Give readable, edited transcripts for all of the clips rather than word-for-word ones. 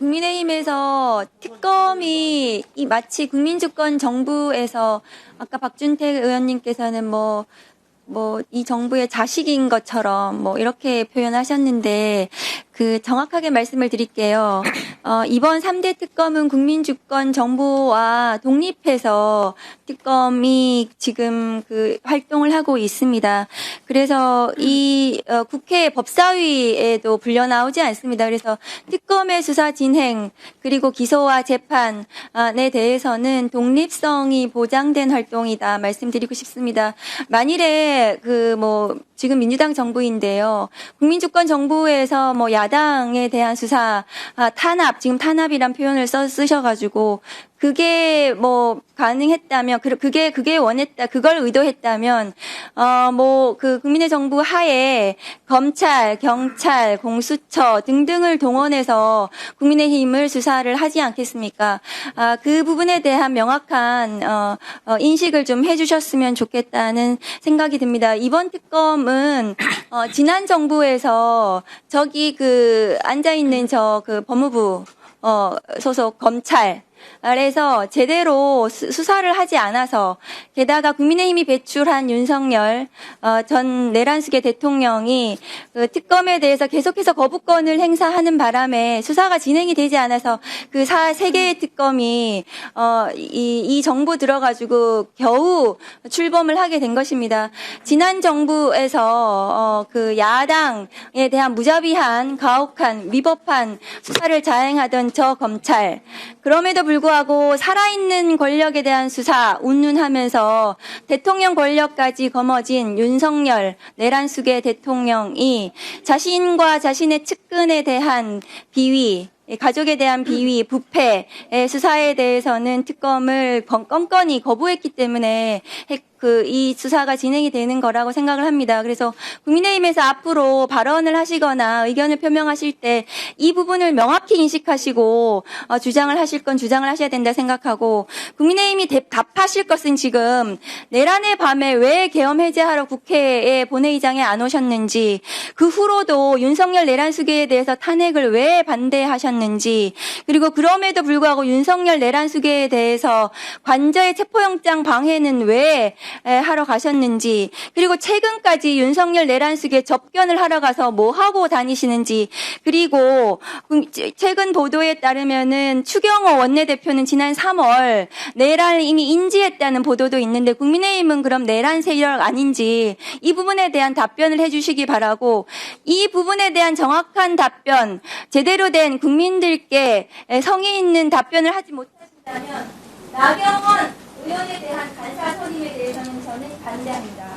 국민의힘에서 특검이 마치 국민주권 정부에서 아까 박준택 의원님께서는 이 정부의 자식인 것처럼 이렇게 표현하셨는데 정확하게 말씀을 드릴게요. 이번 3대 특검은 국민주권 정부와 독립해서 특검이 지금 활동을 하고 있습니다. 그래서 이 국회 법사위에도 불려 나오지 않습니다. 그래서 특검의 수사 진행 그리고 기소와 재판에 대해서는 독립성이 보장된 활동이다 말씀드리고 싶습니다. 만일에 지금 민주당 정부인데요. 국민주권 정부에서 야당에 대한 수사, 탄압, 지금 탄압이란 표현을 쓰셔가지고 그게 가능했다면, 그게 원했다, 그걸 의도했다면, 국민의 정부 하에 검찰, 경찰, 공수처 등등을 동원해서 국민의힘을 수사를 하지 않겠습니까? 그 부분에 대한 명확한, 인식을 좀 해주셨으면 좋겠다는 생각이 듭니다. 이번 특검은, 지난 정부에서 저기 앉아있는 법무부, 소속 검찰, 그래서 제대로 수사를 하지 않아서 게다가 국민의힘이 배출한 윤석열 전 내란수계 대통령이 특검에 대해서 계속해서 거부권을 행사하는 바람에 수사가 진행이 되지 않아서 세 개의 특검이 이 정부 들어가지고 겨우 출범을 하게 된 것입니다. 지난 정부에서 야당에 대한 무자비한 가혹한 위법한 수사를 자행하던 저 검찰 그럼에도 불구하고 살아있는 권력에 대한 수사 운운하면서 대통령 권력까지 거머쥔 윤석열 내란수계 대통령이 자신과 자신의 측근에 대한 비위 가족에 대한 비위, 부패의 수사에 대해서는 특검을 껌껌이 거부했기 때문에 이 수사가 진행이 되는 거라고 생각을 합니다. 그래서 국민의힘에서 앞으로 발언을 하시거나 의견을 표명하실 때 이 부분을 명확히 인식하시고 주장을 하실 건 주장을 하셔야 된다 생각하고 국민의힘이 답하실 것은 지금 내란의 밤에 왜 계엄 해제하러 국회에 본회의장에 안 오셨는지 그 후로도 윤석열 내란수계에 대해서 탄핵을 왜 반대하셨는지 그리고 그럼에도 불구하고 윤석열 내란수계에 대해서 관저의 체포영장 방해는 왜 하러 가셨는지 그리고 최근까지 윤석열 내란수계 접견을 하러 가서 뭐 하고 다니시는지 그리고 최근 보도에 따르면은 추경호 원내대표는 지난 3월 내란을 이미 인지했다는 보도도 있는데 국민의힘은 그럼 내란 세력 아닌지 이 부분에 대한 답변을 해주시기 바라고 이 부분에 대한 정확한 답변 제대로 된 국민들께 성의 있는 답변을 하지 못하신다면 나경원 의원에 대한 간사 선임에 대해서는 저는 반대합니다.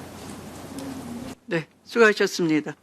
네, 수고하셨습니다.